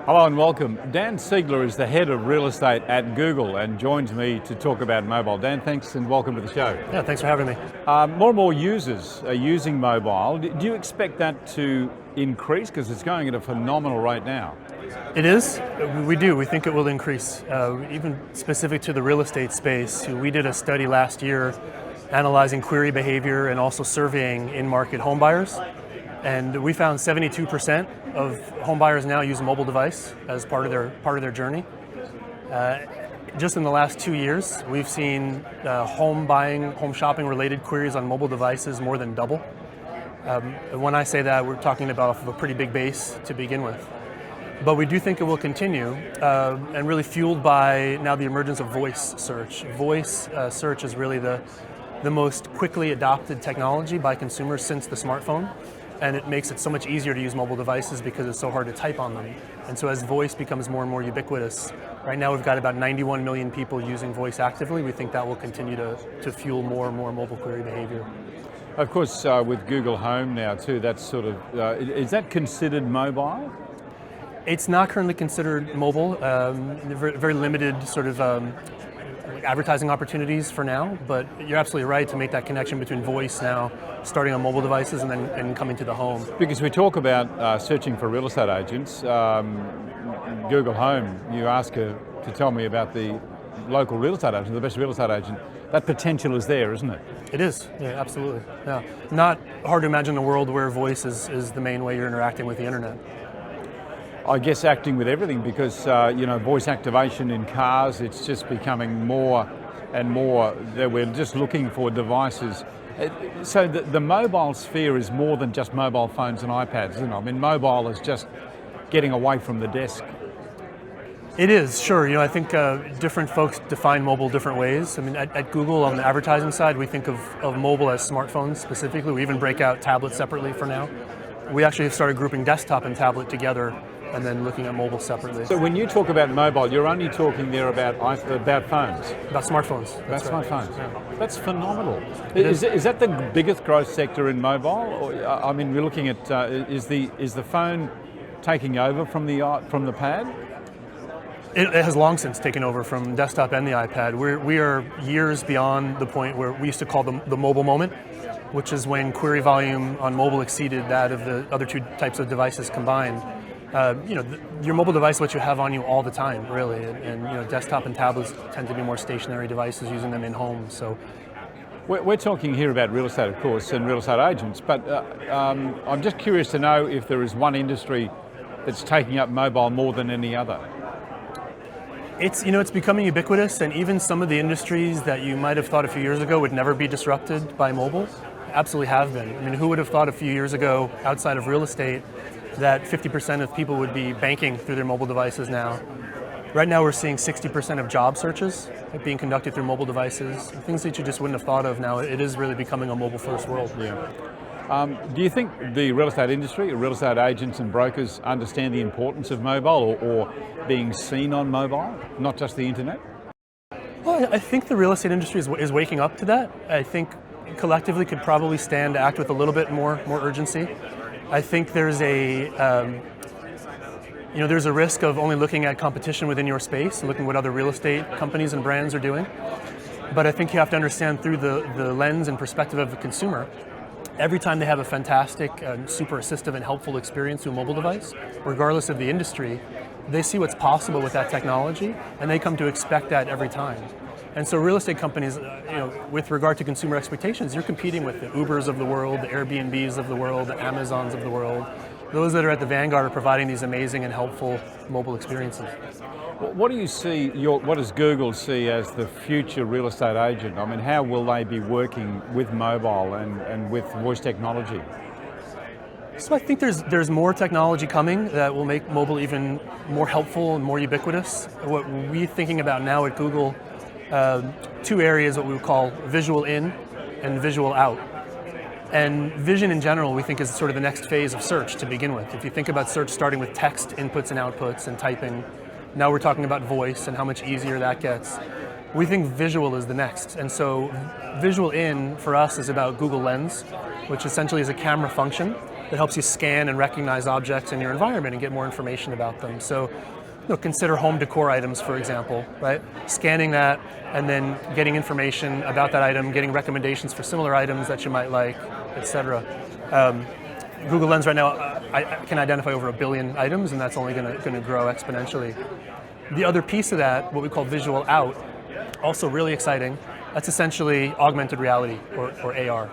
Hello and welcome. Dan Siegler is the head of real estate at Google and joins me to talk about mobile. Dan, thanks and welcome to the show. Yeah, thanks for having me. More and more users are using mobile. Do you expect that to increase? Because it's going at a phenomenal rate now. It is. We do. We think it will increase. Even specific to the real estate space, we did a study last year analyzing query behavior and also surveying in-market home buyers. And we found 72% of home buyers now use a mobile device as part of their journey. Just in the last 2 years, we've seen home buying, home shopping related queries on mobile devices more than double. And when I say that, we're talking about off of a pretty big base to begin with. But we do think it will continue, and really fueled by now the emergence of voice search. Voice search is really the most quickly adopted technology by consumers since the smartphone. And it makes it so much easier to use mobile devices because it's so hard to type on them. And so as voice becomes more and more ubiquitous, right now we've got about 91 million people using voice actively. We think that will continue to fuel more and more mobile query behavior. Of course, with Google Home now too, that's sort of, is that considered mobile? It's not currently considered mobile. Very limited sort of advertising opportunities for now, but you're absolutely right to make that connection between voice now, starting on mobile devices and then coming to the home. Because we talk about searching for real estate agents, Google Home, you ask her to tell me about the local real estate agent, the best real estate agent. That potential is there, isn't it? It is, yeah, absolutely. Yeah. Not hard to imagine a world where voice is the main way you're interacting with the internet. I guess acting with everything because, voice activation in cars, it's just becoming more and more that we're just looking for devices. So the mobile sphere is more than just mobile phones and iPads, isn't it? I mean, mobile is just getting away from the desk. It is, sure. I think different folks define mobile different ways. I mean, at Google, on the advertising side, we think of mobile as smartphones specifically. We even break out tablets separately for now. We actually have started grouping desktop and tablet together and then looking at mobile separately. So when you talk about mobile, you're only talking there about phones? About smartphones. About smartphones. Yeah. That's phenomenal. Is that the biggest growth sector in mobile? Or, I mean, we're looking at, is the phone taking over from the pad? It has long since taken over from desktop and the iPad. We are years beyond the point where we used to call the mobile moment, which is when query volume on mobile exceeded that of the other two types of devices combined. Your mobile device is what you have on you all the time, really, and desktop and tablets tend to be more stationary devices, using them in home. So, we're talking here about real estate, of course, and real estate agents. But I'm just curious to know if there is one industry that's taking up mobile more than any other. It's becoming ubiquitous, and even some of the industries that you might have thought a few years ago would never be disrupted by mobile, absolutely have been. I mean, who would have thought a few years ago, outside of real estate, that 50% of people would be banking through their mobile devices now? Right now we're seeing 60% of job searches being conducted through mobile devices, things that you just wouldn't have thought of now. It is really becoming a mobile-first world. Yeah. Do you think the real estate industry, real estate agents and brokers understand the importance of mobile or being seen on mobile, not just the internet? Well, I think the real estate industry is waking up to that. I think collectively could probably stand to act with a little bit more urgency. I think there's a risk of only looking at competition within your space, looking at what other real estate companies and brands are doing. But I think you have to understand through the lens and perspective of the consumer. Every time they have a fantastic, super assistive and helpful experience through a mobile device, regardless of the industry, they see what's possible with that technology, and they come to expect that every time. And so real estate companies, with regard to consumer expectations, you're competing with the Ubers of the world, the Airbnbs of the world, the Amazons of the world, those that are at the vanguard of providing these amazing and helpful mobile experiences. What do you see, what does Google see as the future real estate agent? I mean, how will they be working with mobile and with voice technology? So I think there's more technology coming that will make mobile even more helpful and more ubiquitous. What we're thinking about now at Google, two areas, what we would call visual in and visual out. And vision in general, we think, is sort of the next phase of search to begin with. If you think about search starting with text inputs and outputs and typing, now we're talking about voice and how much easier that gets. We think visual is the next. And so visual in for us is about Google Lens, which essentially is a camera function that helps you scan and recognize objects in your environment and get more information about them. So, consider home decor items, for example, right? Scanning that and then getting information about that item, getting recommendations for similar items that you might like, etc. Google Lens right now I can identify over 1 billion items, and that's only going to grow exponentially. The other piece of that, what we call visual out, also really exciting. That's essentially augmented reality, or AR.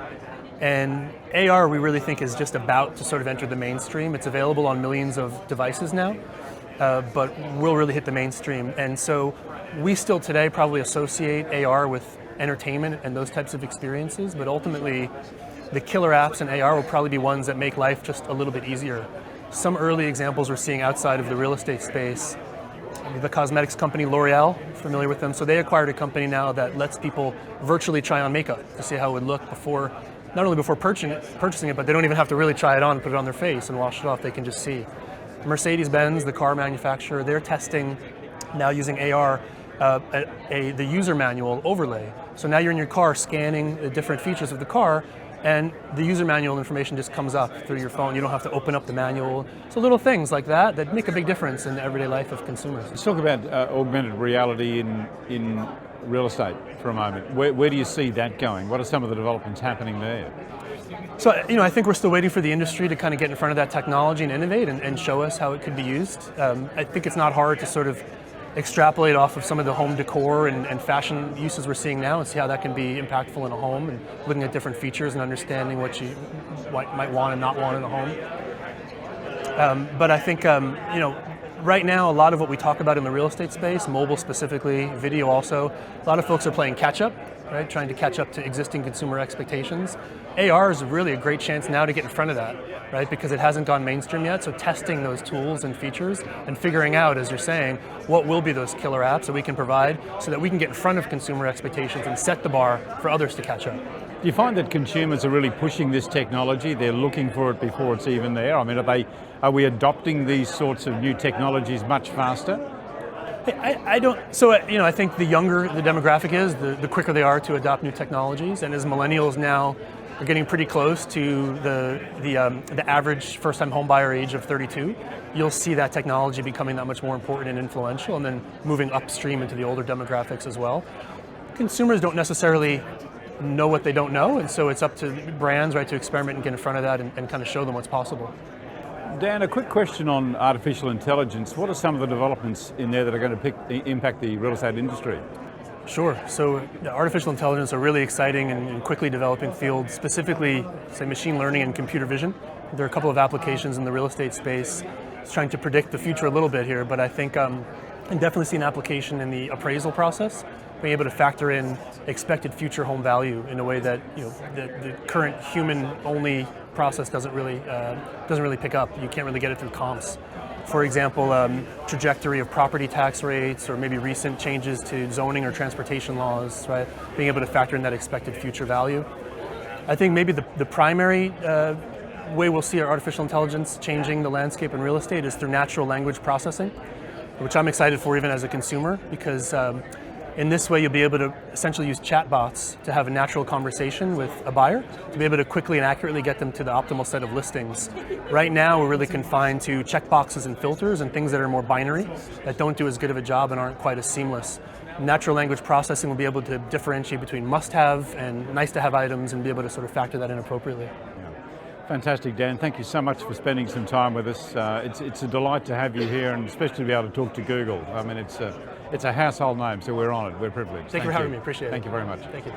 And AR we really think is just about to sort of enter the mainstream. It's available on millions of devices now, but will really hit the mainstream. And so we still today probably associate AR with entertainment and those types of experiences, but ultimately the killer apps in AR will probably be ones that make life just a little bit easier. Some early examples we're seeing outside of the real estate space, the cosmetics company L'Oreal, familiar with them? So they acquired a company now that lets people virtually try on makeup to see how it would look before, not only before purchasing it, but they don't even have to really try it on, put it on their face and wash it off. They can just see. Mercedes-Benz, the car manufacturer, they're testing now using AR the user manual overlay. So now you're in your car scanning the different features of the car, and the user manual information just comes up through your phone. You don't have to open up the manual. So little things like that make a big difference in the everyday life of consumers. Let's talk about augmented reality in real estate for a moment. Where do you see that going? What are some of the developments happening there? So, I think we're still waiting for the industry to kind of get in front of that technology and innovate and show us how it could be used. I think it's not hard to sort of extrapolate off of some of the home decor and fashion uses we're seeing now and see how that can be impactful in a home, and looking at different features and understanding what you might want and not want in a home. But I think, right now, a lot of what we talk about in the real estate space, mobile specifically, video also, a lot of folks are playing catch up, right? Trying to catch up to existing consumer expectations. AR is really a great chance now to get in front of that, right? Because it hasn't gone mainstream yet. So testing those tools and features and figuring out, as you're saying, what will be those killer apps that we can provide so that we can get in front of consumer expectations and set the bar for others to catch up. Do you find that consumers are really pushing this technology? They're looking for it before it's even there? I mean, are we adopting these sorts of new technologies much faster? I don't. So I think the younger the demographic is, the quicker they are to adopt new technologies. And as millennials now are getting pretty close to the average first-time home buyer age of 32, you'll see that technology becoming that much more important and influential, and then moving upstream into the older demographics as well. Consumers don't necessarily know what they don't know, and so it's up to brands, right, to experiment and get in front of that and kind of show them what's possible. Dan, a quick question on artificial intelligence. What are some of the developments in there that are going to impact the real estate industry? Sure. So artificial intelligence are really exciting and quickly developing field, specifically, say, machine learning and computer vision. There are a couple of applications in the real estate space. It's trying to predict the future a little bit here, but I think I can definitely see an application in the appraisal process, being able to factor in expected future home value in a way that the current human-only process doesn't really pick up. You can't really get it through comps. For example, trajectory of property tax rates, or maybe recent changes to zoning or transportation laws, right? Being able to factor in that expected future value. I think maybe the primary way we'll see our artificial intelligence changing the landscape in real estate is through natural language processing, which I'm excited for even as a consumer, because in this way, you'll be able to essentially use chatbots to have a natural conversation with a buyer, to be able to quickly and accurately get them to the optimal set of listings. Right now, we're really confined to checkboxes and filters and things that are more binary, that don't do as good of a job and aren't quite as seamless. Natural language processing will be able to differentiate between must-have and nice-to-have items and be able to sort of factor that in appropriately. Fantastic, Dan. Thank you so much for spending some time with us. It's a delight to have you here, and especially to be able to talk to Google. I mean, it's a household name, so we're honoured. We're privileged. Thank you for having me. Appreciate it. Thank you very much. Thank you.